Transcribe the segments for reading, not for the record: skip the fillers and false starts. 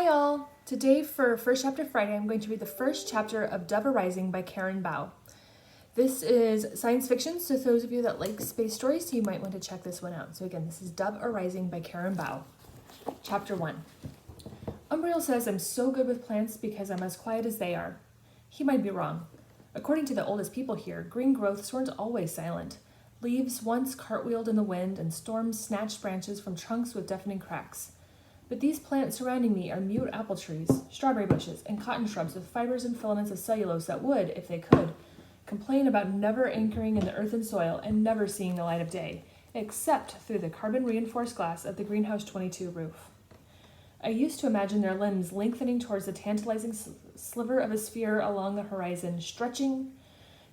Hi all! Today for First Chapter Friday, I'm going to read the first chapter of Dove Arising by Karen Bao. This is science fiction, so those of you that like space stories, you might want to check this one out. So again, this is Dove Arising by Karen Bao. Chapter 1. Umbriel says I'm so good with plants because I'm as quiet as they are. He might be wrong. According to the oldest people here, green growths weren't always silent. Leaves once cartwheeled in the wind and storms snatched branches from trunks with deafening cracks. But these plants surrounding me are mute apple trees, strawberry bushes, and cotton shrubs with fibers and filaments of cellulose that would, if they could, complain about never anchoring in the earth and soil and never seeing the light of day, except through the carbon-reinforced glass of the Greenhouse 22 roof. I used to imagine their limbs lengthening towards the tantalizing sliver of a sphere along the horizon,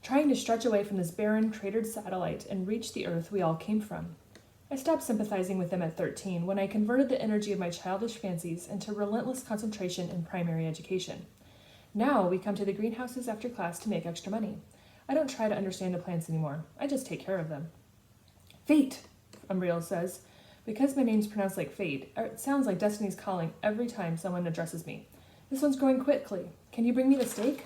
trying to stretch away from this barren, cratered satellite and reach the earth we all came from. I stopped sympathizing with them at 13 when I converted the energy of my childish fancies into relentless concentration in primary education. Now we come to the greenhouses after class to make extra money. I don't try to understand the plants anymore. I just take care of them. Fate, Umbriel says. Because my name's pronounced like fate, it sounds like destiny's calling every time someone addresses me. This one's growing quickly. Can you bring me the steak?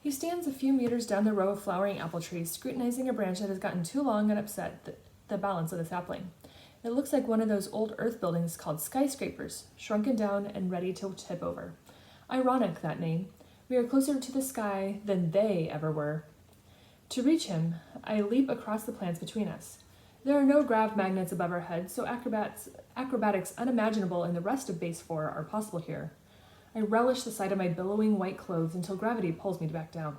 He stands a few meters down the row of flowering apple trees, scrutinizing a branch that has gotten too long and upset the balance of the sapling. It looks like one of those old earth buildings called skyscrapers, shrunken down and ready to tip over. Ironic, that name. We are closer to the sky than they ever were. To reach him, I leap across the plants between us. There are no grav magnets above our heads, so acrobatics unimaginable in the rest of Base 4 are possible here. I relish the sight of my billowing white clothes until gravity pulls me back down.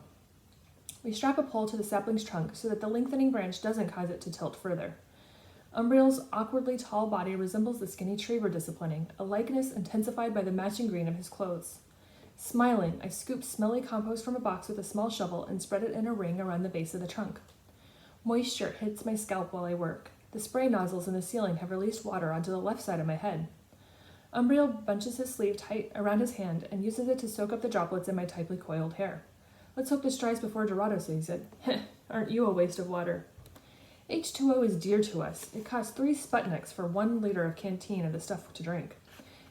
We strap a pole to the sapling's trunk so that the lengthening branch doesn't cause it to tilt further. Umbriel's awkwardly tall body resembles the skinny tree we're disciplining, a likeness intensified by the matching green of his clothes. Smiling, I scoop smelly compost from a box with a small shovel and spread it in a ring around the base of the trunk. Moisture hits my scalp while I work. The spray nozzles in the ceiling have released water onto the left side of my head. Umbriel bunches his sleeve tight around his hand and uses it to soak up the droplets in my tightly coiled hair. Let's hope this dries before Dorado sees it. Aren't you a waste of water? H2O is dear to us. It costs 3 Sputniks for 1 liter of canteen of the stuff to drink.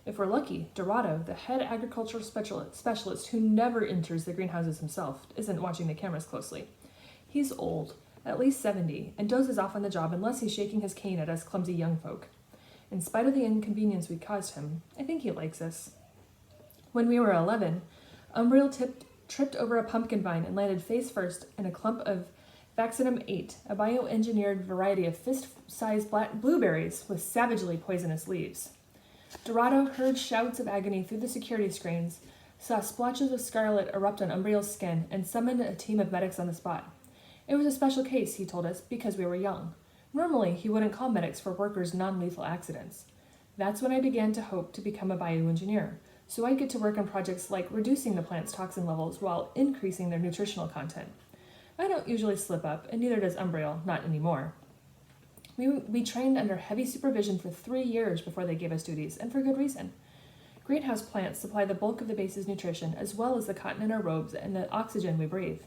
If we're lucky, Dorado, the head agricultural specialist who never enters the greenhouses himself, isn't watching the cameras closely. He's old, at least 70, and dozes off on the job unless he's shaking his cane at us clumsy young folk. In spite of the inconvenience we caused him, I think he likes us. When we were 11, Umbriel tripped over a pumpkin vine and landed face first in a clump of Vaccinum 8, a bioengineered variety of fist-sized blueberries with savagely poisonous leaves. Dorado heard shouts of agony through the security screens, saw splotches of scarlet erupt on Umbriel's skin, and summoned a team of medics on the spot. It was a special case, he told us, because we were young. Normally, he wouldn't call medics for workers' non-lethal accidents. That's when I began to hope to become a bioengineer, so I'd get to work on projects like reducing the plant's toxin levels while increasing their nutritional content. I don't usually slip up, and neither does Umbriel, not anymore. We trained under heavy supervision for 3 years before they gave us duties, and for good reason. Greenhouse plants supply the bulk of the base's nutrition, as well as the cotton in our robes and the oxygen we breathe.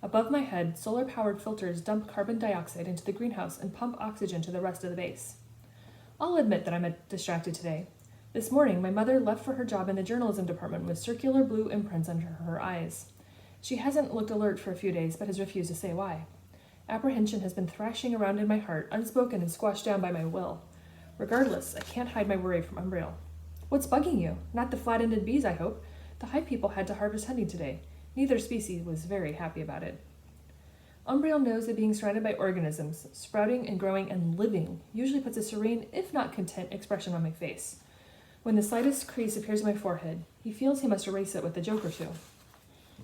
Above my head, solar-powered filters dump carbon dioxide into the greenhouse and pump oxygen to the rest of the base. I'll admit that I'm distracted today. This morning, my mother left for her job in the journalism department with circular blue imprints under her eyes. She hasn't looked alert for a few days, but has refused to say why. Apprehension has been thrashing around in my heart, unspoken and squashed down by my will. Regardless, I can't hide my worry from Umbriel. What's bugging you? Not the flat-ended bees, I hope. The hive people had to harvest honey today. Neither species was very happy about it. Umbriel knows that being surrounded by organisms, sprouting and growing and living, usually puts a serene, if not content, expression on my face. When the slightest crease appears on my forehead, he feels he must erase it with a joke or two.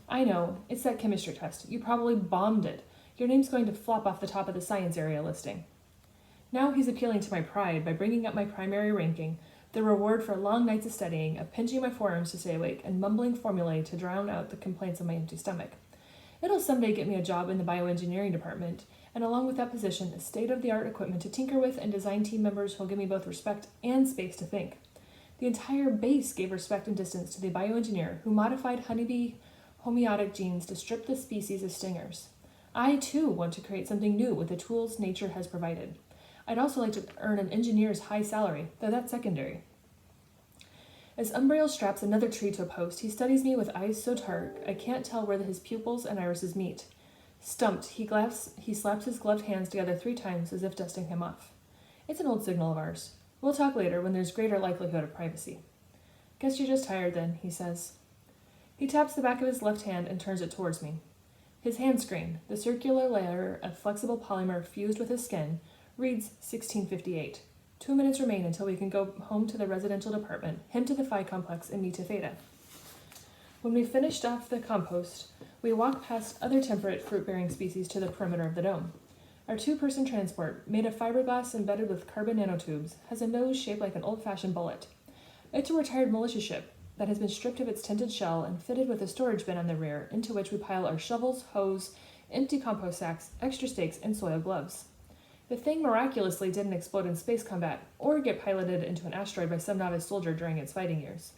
I know, it's that chemistry test. You probably bombed it. Your name's going to flop off the top of the science area listing. Now he's appealing to my pride by bringing up my primary ranking, the reward for long nights of studying, of pinching my forearms to stay awake, and mumbling formulae to drown out the complaints of my empty stomach. It'll someday get me a job in the bioengineering department, and along with that position, state-of-the-art equipment to tinker with and design team members who'll give me both respect and space to think. The entire base gave respect and distance to the bioengineer who modified honeybee homeotic genes to strip the species of stingers. I, too, want to create something new with the tools nature has provided. I'd also like to earn an engineer's high salary, though that's secondary. As Umbriel straps another tree to a post, he studies me with eyes so dark I can't tell where his pupils and irises meet. Stumped, he slaps his gloved hands together 3 times as if dusting him off. It's an old signal of ours. We'll talk later when there's greater likelihood of privacy. Guess you're just tired then, he says. He taps the back of his left hand and turns it towards me. His hand screen, the circular layer of flexible polymer fused with his skin, reads 1658. 2 minutes remain until we can go home to the residential department, him to the Phi complex, and me to Theta. When we finished off the compost, we walk past other temperate fruit-bearing species to the perimeter of the dome. Our 2-person transport, made of fiberglass embedded with carbon nanotubes, has a nose shaped like an old-fashioned bullet. It's a retired militia ship that has been stripped of its tinted shell and fitted with a storage bin on the rear, into which we pile our shovels, hose, empty compost sacks, extra stakes, and soil gloves. The thing miraculously didn't explode in space combat or get piloted into an asteroid by some novice soldier during its fighting years.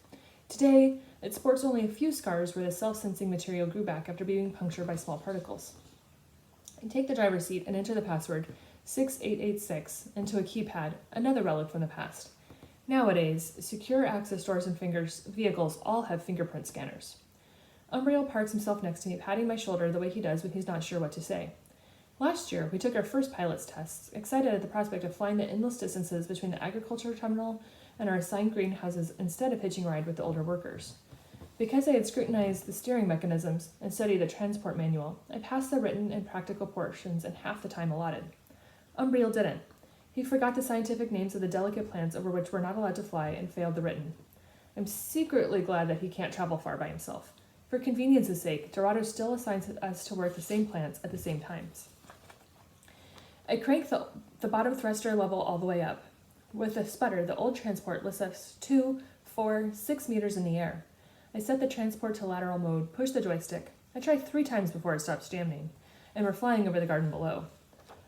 Today, it sports only a few scars where the self-sensing material grew back after being punctured by small particles. I take the driver's seat and enter the password 6886 into a keypad, another relic from the past. Nowadays, secure access doors and vehicles all have fingerprint scanners. Umbriel parks himself next to me, patting my shoulder the way he does when he's not sure what to say. Last year, we took our first pilot's tests, excited at the prospect of flying the endless distances between the agriculture terminal and our assigned greenhouses instead of hitching a ride with the older workers. Because I had scrutinized the steering mechanisms and studied the transport manual, I passed the written and practical portions in half the time allotted. Umbriel didn't. He forgot the scientific names of the delicate plants over which we're not allowed to fly and failed the written. I'm secretly glad that he can't travel far by himself. For convenience's sake, Dorado still assigns us to work the same plants at the same times. I crank the bottom thruster level all the way up. With a sputter, the old transport lifts us 2, 4, 6 meters in the air. I set the transport to lateral mode, push the joystick. I try 3 times before it stops jamming, and we're flying over the garden below.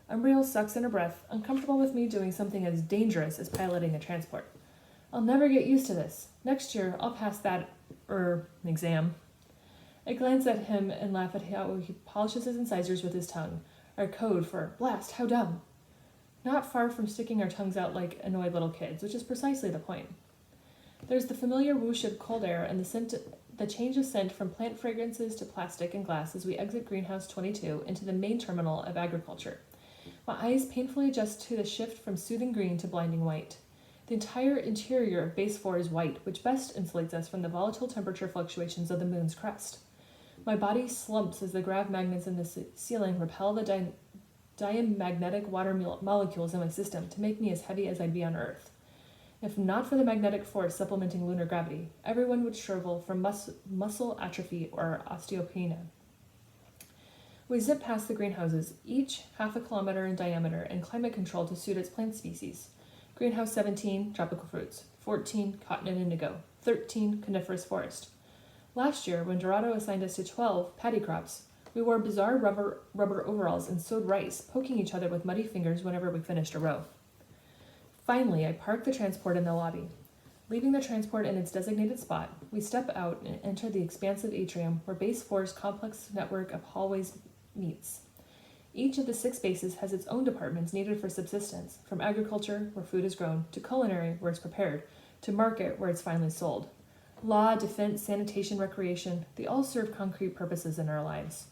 Umbriel sucks in her breath, uncomfortable with me doing something as dangerous as piloting a transport. I'll never get used to this. Next year, I'll pass that, exam. I glance at him and laugh at how he polishes his incisors with his tongue. Our code for blast, how dumb. Not far from sticking our tongues out like annoyed little kids, which is precisely the point. There's the familiar whoosh of cold air and the change of scent from plant fragrances to plastic and glass as we exit Greenhouse 22 into the main terminal of agriculture. My eyes painfully adjust to the shift from soothing green to blinding white. The entire interior of Base 4 is white, which best insulates us from the volatile temperature fluctuations of the moon's crust. My body slumps as the grav magnets in the ceiling repel the diamagnetic water molecules in my system to make me as heavy as I'd be on Earth. If not for the magnetic force supplementing lunar gravity, everyone would shrivel from muscle atrophy or osteopenia. We zip past the greenhouses, each half a kilometer in diameter and climate controlled to suit its plant species. Greenhouse 17, tropical fruits. 14, cotton and indigo. 13, coniferous forest. Last year, when Dorado assigned us to 12 paddy crops, we wore bizarre rubber overalls and sowed rice, poking each other with muddy fingers whenever we finished a row. Finally, I parked the transport in the lobby. Leaving the transport in its designated spot, we step out and enter the expansive atrium where Base 4's complex network of hallways meets. Each of the 6 bases has its own departments needed for subsistence, from agriculture, where food is grown, to culinary, where it's prepared, to market, where it's finally sold. Law, defense, sanitation, recreation, they all serve concrete purposes in our lives.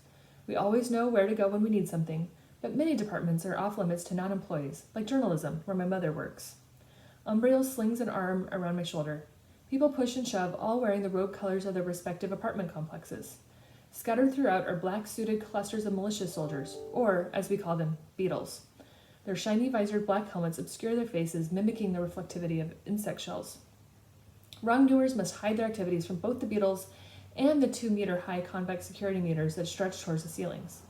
We always know where to go when we need something, but many departments are off limits to non-employees, like journalism, where my mother works. Umbriel slings an arm around my shoulder. People push and shove, all wearing the robe colors of their respective apartment complexes. Scattered throughout are black-suited clusters of militia soldiers, or, as we call them, beetles. Their shiny visored black helmets obscure their faces, mimicking the reflectivity of insect shells. Wrongdoers must hide their activities from both the beetles and the 2-meter-high convex security meters that stretch towards the ceilings.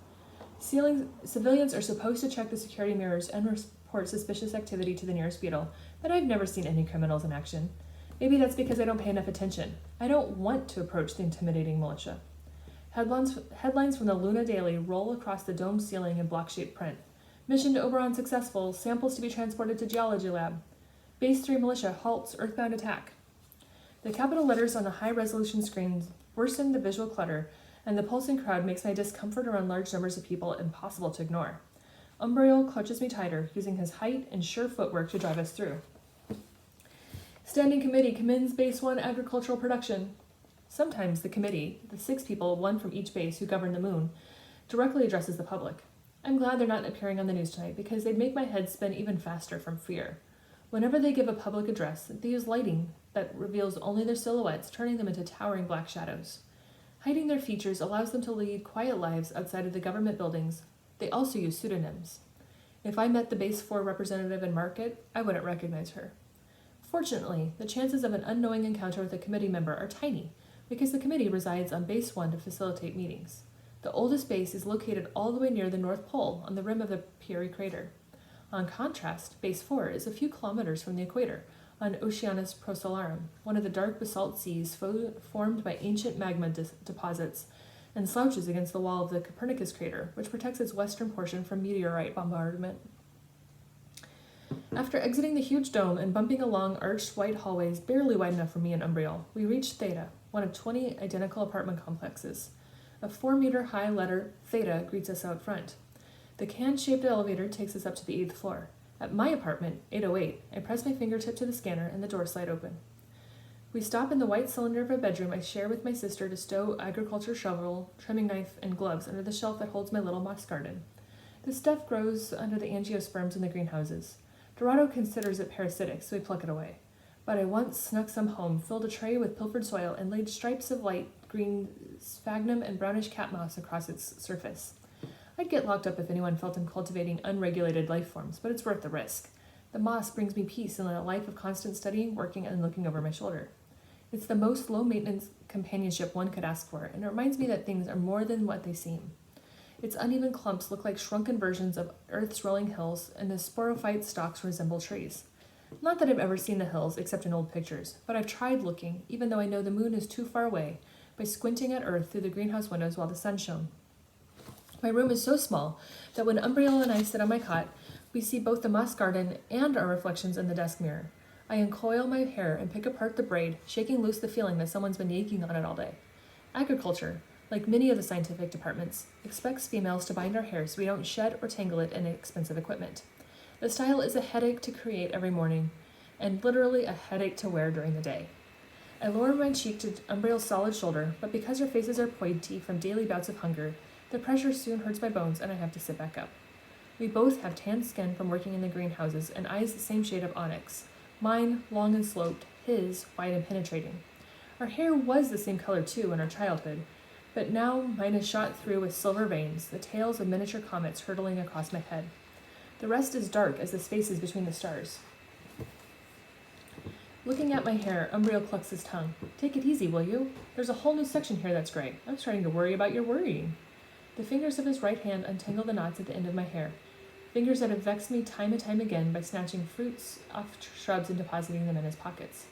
Civilians are supposed to check the security mirrors and report suspicious activity to the nearest beetle, but I've never seen any criminals in action. Maybe that's because I don't pay enough attention. I don't want to approach the intimidating militia. Headlines from the Luna Daily roll across the dome ceiling in block-shaped print. Mission to Oberon successful, samples to be transported to geology lab. Base 3 militia halts earthbound attack. The capital letters on the high-resolution screens worsen the visual clutter, and the pulsing crowd makes my discomfort around large numbers of people impossible to ignore. Umbriel clutches me tighter, using his height and sure footwork to drive us through. Standing Committee commends Base 1 agricultural production. Sometimes the committee, the 6 people, 1 from each base who govern the moon, directly addresses the public. I'm glad they're not appearing on the news tonight because they'd make my head spin even faster from fear. Whenever they give a public address, they use lighting that reveals only their silhouettes, turning them into towering black shadows. Hiding their features allows them to lead quiet lives outside of the government buildings. They also use pseudonyms. If I met the Base 4 representative in Market, I wouldn't recognize her. Fortunately, the chances of an unknowing encounter with a committee member are tiny because the committee resides on Base 1 to facilitate meetings. The oldest base is located all the way near the North Pole on the rim of the Peary crater. On contrast, Base 4 is a few kilometers from the equator on Oceanus Procellarum, one of the dark basalt seas formed by ancient magma deposits, and slouches against the wall of the Copernicus crater, which protects its western portion from meteorite bombardment. After exiting the huge dome and bumping along arched white hallways barely wide enough for me and Umbriel, we reached Theta, one of 20 identical apartment complexes. A 4-meter-high letter Theta greets us out front. The can-shaped elevator takes us up to the 8th floor. At my apartment, 808, I press my fingertip to the scanner and the doors slide open. We stop in the white cylinder of a bedroom I share with my sister to stow agriculture shovel, trimming knife, and gloves under the shelf that holds my little moss garden. The stuff grows under the angiosperms in the greenhouses. Dorado considers it parasitic, so we pluck it away. But I once snuck some home, filled a tray with pilfered soil, and laid stripes of light green sphagnum and brownish cat moss across its surface. I'd get locked up if anyone felt I'm cultivating unregulated life forms, but it's worth the risk. The moss brings me peace in a life of constant studying, working, and looking over my shoulder. It's the most low-maintenance companionship one could ask for, and it reminds me that things are more than what they seem. Its uneven clumps look like shrunken versions of Earth's rolling hills, and the sporophyte stalks resemble trees. Not that I've ever seen the hills, except in old pictures, but I've tried looking, even though I know the moon is too far away, by squinting at Earth through the greenhouse windows while the sun shone. My room is so small that when Umbriel and I sit on my cot, we see both the moss garden and our reflections in the desk mirror. I uncoil my hair and pick apart the braid, shaking loose the feeling that someone's been yanking on it all day. Agriculture, like many of the scientific departments, expects females to bind our hair so we don't shed or tangle it in expensive equipment. The style is a headache to create every morning, and literally a headache to wear during the day. I lower my cheek to Umbriel's solid shoulder, but because our faces are pointy from daily bouts of hunger, the pressure soon hurts my bones and I have to sit back up. We both have tan skin from working in the greenhouses and eyes the same shade of onyx. Mine, long and sloped, his, wide and penetrating. Our hair was the same color too in our childhood, but now mine is shot through with silver veins, the tails of miniature comets hurtling across my head. The rest is dark as the spaces between the stars. Looking at my hair, Umbriel clucks his tongue. Take it easy, will you? There's a whole new section here that's gray. I'm starting to worry about your worrying. The fingers of his right hand untangle the knots at the end of my hair, fingers that have vexed me time and time again by snatching fruits off shrubs and depositing them in his pockets.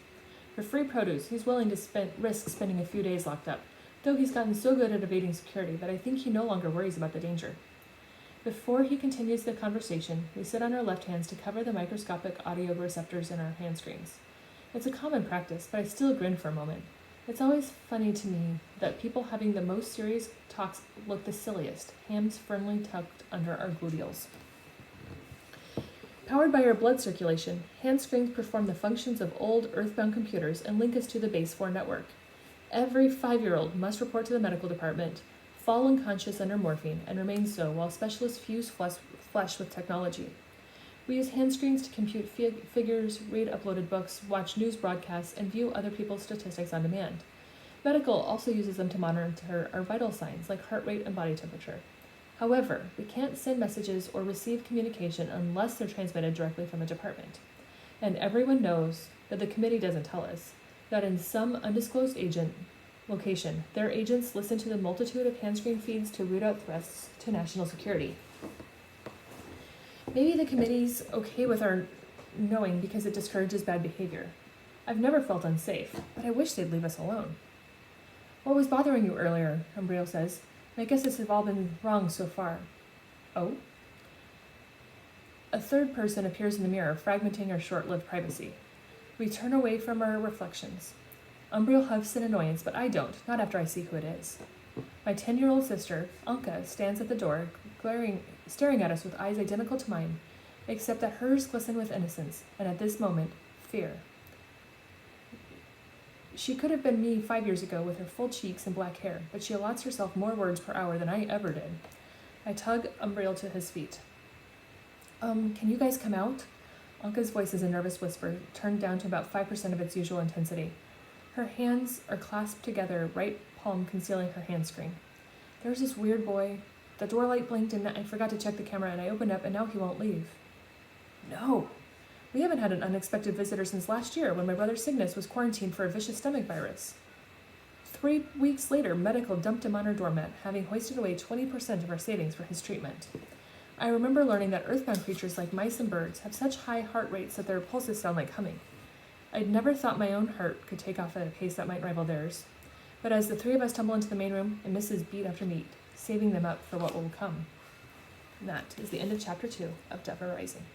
For free produce, he's willing to risk spending a few days locked up, though he's gotten so good at evading security that I think he no longer worries about the danger. Before he continues the conversation, we sit on our left hands to cover the microscopic audio receptors in our hand screens. It's a common practice, but I still grin for a moment. It's always funny to me that people having the most serious talks look the silliest, hands firmly tucked under our gluteals. Powered by our blood circulation, hand screens perform the functions of old earthbound computers and link us to the Base 4 network. Every 5-year-old must report to the medical department, fall unconscious under morphine, and remain so while specialists fuse flesh with technology. We use hand screens to compute figures, read uploaded books, watch news broadcasts, and view other people's statistics on demand. Medical also uses them to monitor our vital signs like heart rate and body temperature. However, we can't send messages or receive communication unless they're transmitted directly from the department. And everyone knows, but the committee doesn't tell us, that in some undisclosed location, their agents listen to the multitude of hand screen feeds to root out threats to national security. Maybe the committee's okay with our knowing because it discourages bad behavior. I've never felt unsafe, but I wish they'd leave us alone. What was bothering you earlier? Umbriel says. I guess this has all been wrong so far. Oh? A third person appears in the mirror, fragmenting our short-lived privacy. We turn away from our reflections. Umbriel huffs in annoyance, but I don't, not after I see who it is. My 10-year-old sister, Anka, stands at the door, staring at us with eyes identical to mine, except that hers glisten with innocence, and at this moment, fear. She could have been me 5 years ago with her full cheeks and black hair, but she allots herself more words per hour than I ever did. I tug Umbriel to his feet. Can you guys come out? Anka's voice is a nervous whisper, turned down to about 5% of its usual intensity. Her hands are clasped together, right palm concealing her hand screen. There's this weird boy. The door light blinked and I forgot to check the camera and I opened up and now he won't leave. No. We haven't had an unexpected visitor since last year when my brother Cygnus was quarantined for a vicious stomach virus. 3 weeks later, medical dumped him on our doormat, having hoisted away 20% of our savings for his treatment. I remember learning that earthbound creatures like mice and birds have such high heart rates that their pulses sound like humming. I'd never thought my own heart could take off at a pace that might rival theirs. But as the three of us tumble into the main room, it misses beat after beat, saving them up for what will come. And that is the end of chapter 2 of Deva Rising.